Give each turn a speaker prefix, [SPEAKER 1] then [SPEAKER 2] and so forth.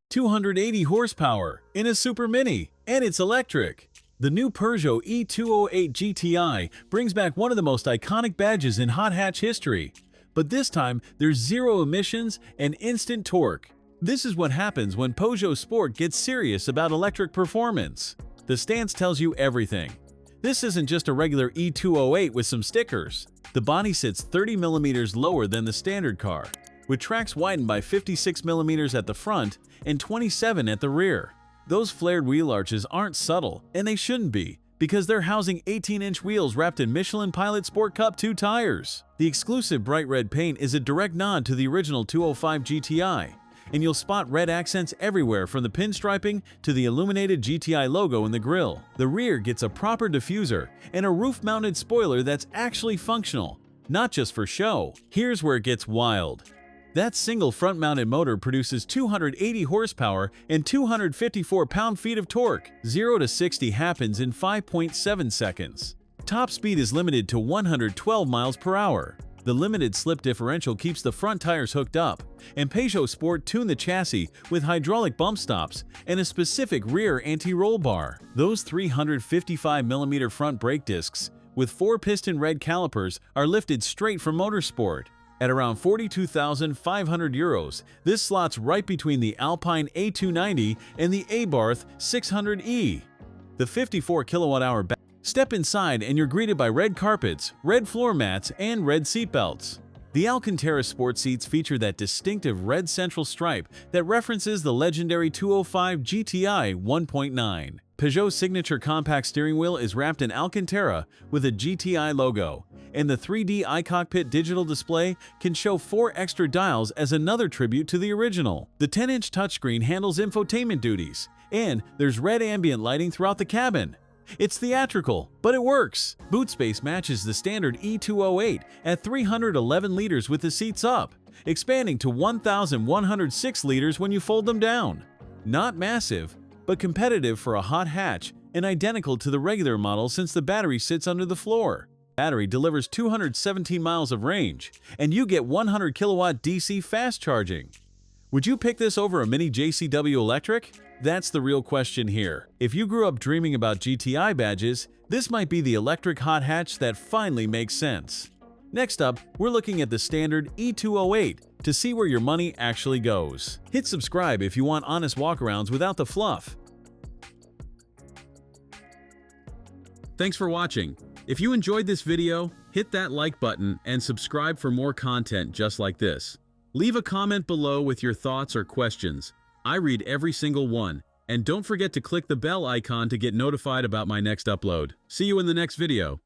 [SPEAKER 1] 280 horsepower in a Super Mini, and it's electric. The new Peugeot e-208 GTI brings back one of the most iconic badges in hot hatch history. But this time, there's zero emissions and instant torque. This is what happens when Peugeot Sport gets serious about electric performance. The stance tells you everything. This isn't just a regular e-208 with some stickers. The body sits 30 mm lower than the standard car, with tracks widened by 56 mm at the front and 27 at the rear. Those flared wheel arches aren't subtle, and they shouldn't be, because they're housing 18-inch wheels wrapped in Michelin Pilot Sport Cup 2 tires. The exclusive bright red paint is a direct nod to the original 205 GTI, and you'll spot red accents everywhere from the pinstriping to the illuminated GTI logo in the grille. The rear gets a proper diffuser and a roof-mounted spoiler that's actually functional, not just for show. Here's where it gets wild. That single front-mounted motor produces 280 horsepower and 254 pound-feet of torque. 0 to 60 happens in 5.7 seconds. Top speed is limited to 112 miles per hour. The limited slip differential keeps the front tires hooked up, and Peugeot Sport tuned the chassis with hydraulic bump stops and a specific rear anti-roll bar. Those 355mm front brake discs with 4-piston red calipers are lifted straight from Motorsport. At around 42,500 euros, this slots right between the Alpine A290 and the Abarth 600e. The 54 kWh battery. Step inside and you're greeted by red carpets, red floor mats, and red seatbelts. The Alcantara sport seats feature that distinctive red central stripe that references the legendary 205 GTI 1.9. Peugeot's signature compact steering wheel is wrapped in Alcantara with a GTI logo, and the 3D iCockpit digital display can show 4 extra dials as another tribute to the original. The 10-inch touchscreen handles infotainment duties, and there's red ambient lighting throughout the cabin. It's theatrical, but it works. Boot space matches the standard e-208 at 311 liters with the seats up, expanding to 1,106 liters when you fold them down. Not massive, but competitive for a hot hatch and identical to the regular model since the battery sits under the floor. The battery delivers 217 miles of range, and you get 100 kilowatt DC fast charging. Would you pick this over a Mini JCW Electric? That's the real question here. If you grew up dreaming about GTI badges, this might be the electric hot hatch that finally makes sense. Next up, we're looking at the standard e-208 to see where your money actually goes. Hit subscribe if you want honest walkarounds without the fluff. Thanks for watching. If you enjoyed this video, hit that like button and subscribe for more content just like this. Leave a comment below with your thoughts or questions. I read every single one, and don't forget to click the bell icon to get notified about my next upload. See you in the next video.